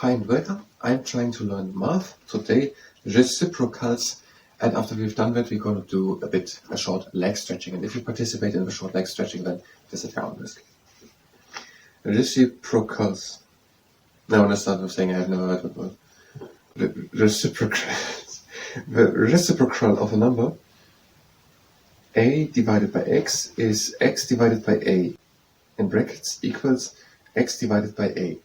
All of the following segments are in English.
Hi and welcome. I'm trying to learn math today, reciprocals, and after we've done that, we're going to do a short leg stretching. And if you participate in the short leg stretching, then this is your own risk. Reciprocals. Now let's start with saying I have never heard of it. Reciprocals. The reciprocal of a number a divided by x is x divided by a in brackets equals x divided by a.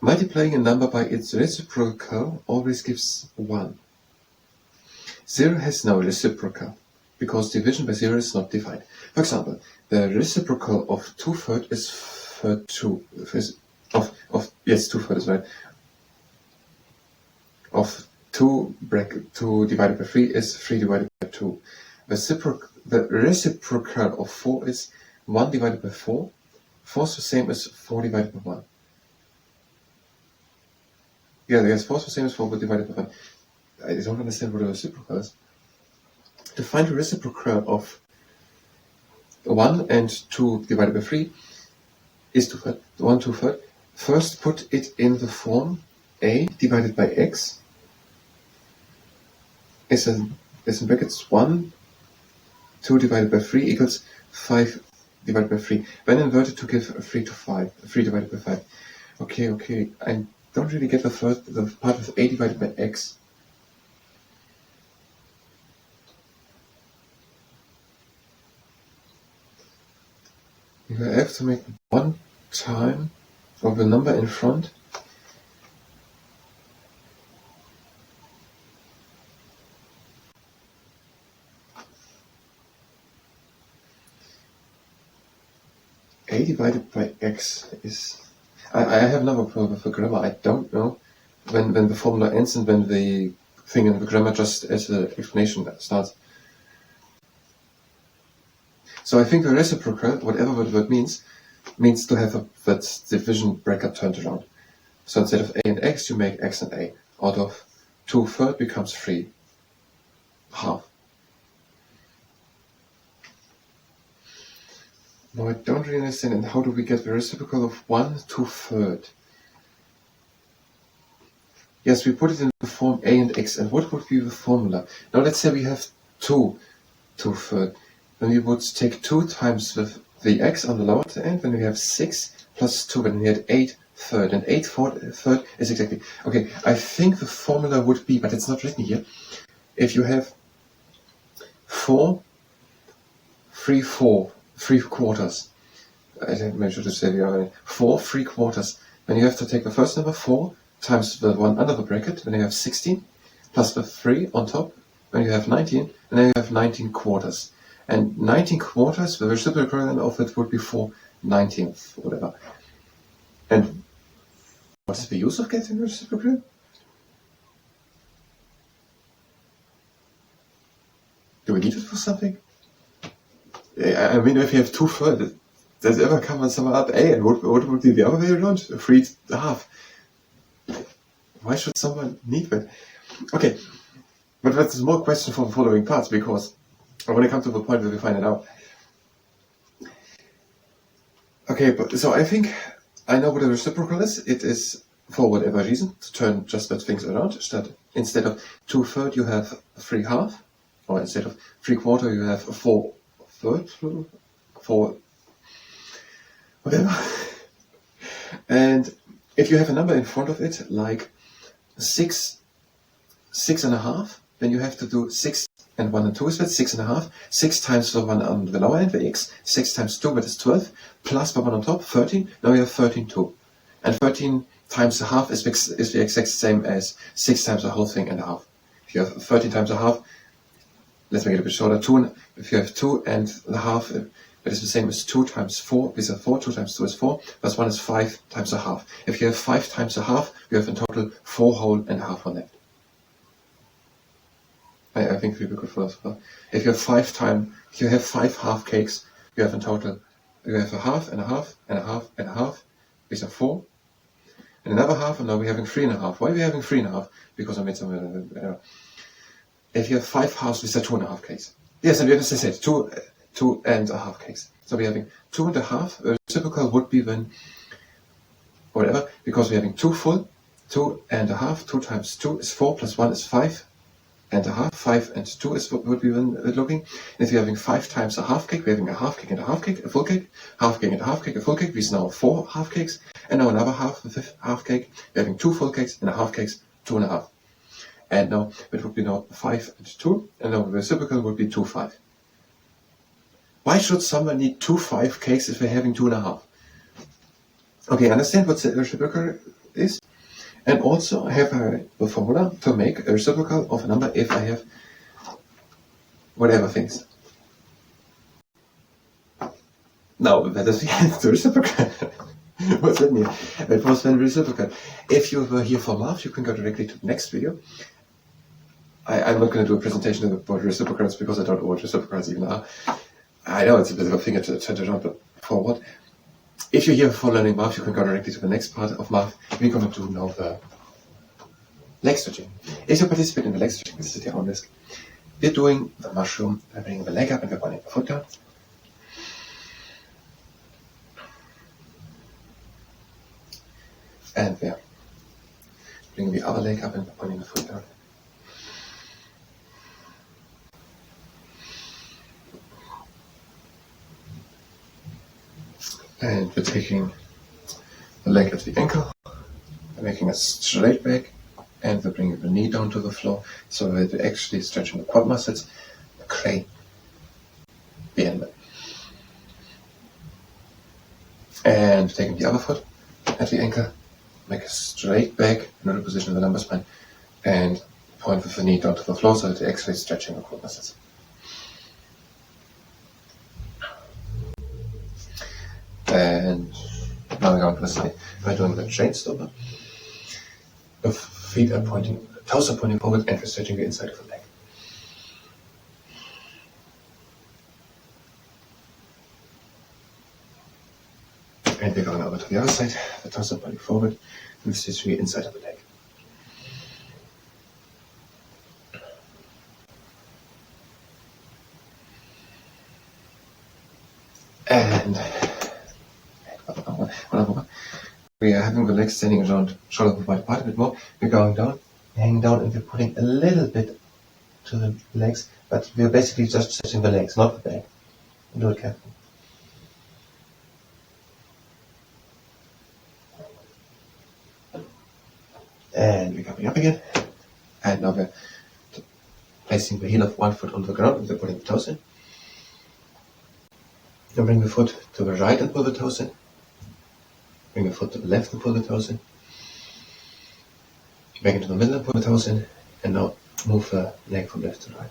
Multiplying a number by its reciprocal always gives 1. 0 has no reciprocal, because division by 0 is not defined. For example, the reciprocal of 2/3 is 2. Yes, 2/3 is right. Of 2 divided by 3 is 3 divided by 2. The reciprocal of 4 is 1 divided by 4. 4 is the same as 4 divided by 1. Yeah, yes, 4 is the same as 4 divided by 1. I don't understand what a reciprocal is. To find the reciprocal of 1 and 2 divided by 3 is 2/3. 1 2/3. First put it in the form a divided by x is in brackets 1, 2 divided by 3 equals 5 divided by 3. When inverted to give 3 to 5, 3 divided by 5. Okay. I don't really get the part with a divided by x. You have to make one time of the number in front. A divided by x is... I have another problem for grammar. I don't know when the formula ends and when the thing in the grammar just as an explanation starts. So I think the reciprocal, whatever the word means to have that division bracket turned around. So instead of a and x, you make x and a. Out of 2/3 becomes 3/2. No, I don't really understand. And how do we get the reciprocal of 1 2/3? Yes, we put it in the form a and x. And what would be the formula? Now let's say we have 2 2/3. Then we would take 2 times with the x on the lower end. Then we have 6 plus 2. Then we had 8/3. And 8/3 is exactly... Okay, I think the formula would be, but it's not written here. If you have 4, 3/4. I didn't mention to say the other 4 3/4. Then you have to take the first number 4 times the one under the bracket. Then you have 16 plus the 3 on top. Then you have 19, and then you have 19/4. And 19/4, the reciprocal of it would be 4/19, whatever. And what is the use of getting the reciprocal? Do we need it for something? I mean, if you have 2/3, does it ever come on someone up a, and what would be the other way around? 3/2. Why should someone need that? Okay, but that's a small question for the following parts, because I want to come to the point where we find it out. Okay, so I think I know what a reciprocal is. It is, for whatever reason, to turn just that things around. Instead of 2/3, you have 3/2, or instead of 3/4, you have 4/3, 4, whatever. And if you have a number in front of it, like 6.5, then you have to do 6 and 1 and 2 is that 6.5. 6 times the one on the lower end, the x. 6 times 2, that is 12. Plus the one on top, 13. Now we have 13/2. And 13 times a half is the exact same as 6 times the whole thing and a half. If you have 13 times a half, let's make it a bit shorter. If you have 2 and a half, that is the same as 2 times 4. These are 4. 2 times 2 is 4. Plus 1 is 5 times a half. If you have 5 times a half, you have in total 4 whole and a half on left. I think people could follow as well. If you have 5 half cakes, you have in total, you have a half and a half and a half and a half. These are 4. And another half, and now we're having 3.5. Why are we having 3.5? Because I made some... if you have 5 halves, these are 2.5 cakes. Yes, and as I said, 2.5 cakes. So we're having 2.5. Reciprocal would be then, whatever, because we're having 2 full, 2.5. 2 times 2 is 4, plus 1 is 5.5. 5 and 2 is what we've been looking. And if you're having 5 times a half cake, we're having a half cake and a half cake, a full cake, half cake and a half cake, a full cake. These now 4 half cakes, and now another half, a fifth half cake. We're having 2 full cakes and a half cakes, 2.5. And now it would be now 5 and 2, and now the reciprocal would be 2, 5. Why should someone need 2 5 cakes if we're having 2.5? Okay, understand what the reciprocal is? And also I have a formula to make a reciprocal of a number if I have whatever things. Now, that is the reciprocal. What's that mean? It was when reciprocal. If you were here for math, you can go directly to the next video. I'm not going to do a presentation about reciprocals because I don't know what reciprocals even are. I know it's a bit of a finger to jump forward. If you're here for learning math, you can go directly to the next part of math. We're going to do now the leg stretching. If you participate in the leg stretching, this is your own risk. We're doing the mushroom, we're bringing the leg up and we're pointing the foot down. And we're bringing the other leg up and we're pointing the foot down. And we're taking the leg at the ankle, we're making a straight back, and we're bringing the knee down to the floor, so that we're actually stretching the quad muscles, the crane, behind. And taking the other foot at the ankle, make a straight back, another position of the lumbar spine, and point with the knee down to the floor, so that we're actually stretching the quad muscles. And now we're going to the side by doing the chain stopper. The feet are pointing, the toes are pointing forward, and we're stretching the inside of the leg. And we're going over to the other side, the toes are pointing forward, and we're stretching the inside of the leg. And we are having the legs standing around shoulder wide apart a bit more. We're going down, hanging down, and we're pulling a little bit to the legs, but we're basically just stretching the legs, not the back. Do it carefully. And we're coming up again. And now we're placing the heel of one foot on the ground and we're putting the toes in. Now bring the foot to the right and pull the toes in. Bring the foot to the left and pull the toes in. Back into the middle and pull the toes in. And now move the leg from left to right.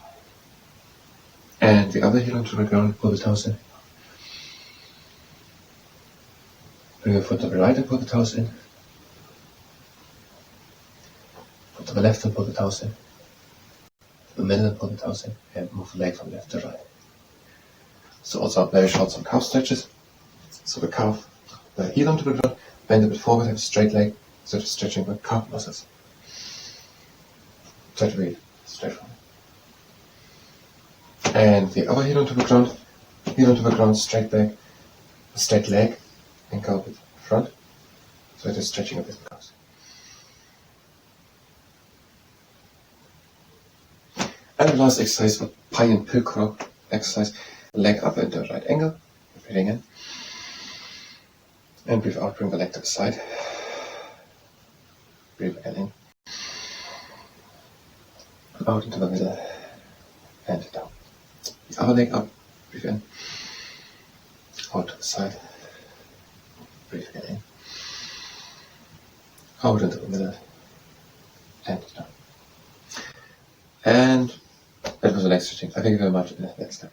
And the other heel onto the ground, pull the toes in. Bring the foot to the right and pull the toes in. Foot to the left and pull the toes in. To the middle and pull the toes in. And move the leg from left to right. So also very short some calf stretches. So the calf, the heel onto the ground, bend a bit forward, have a straight leg, so just stretching the calf muscles. Try to be straight forward. And the other heel onto the ground, straight back, a straight leg, and go a bit front. So it is stretching a bit the calves. And the last exercise, the pie and pilcrow exercise. Leg up at the right angle, breathing in, and breathe out, bring the leg to the side, breathe again in, out into the middle, and down. The other leg up, breathe in, out to the side, breathe again in, out into the middle, and down. And that was the leg stretching. Thank you very much. Next time.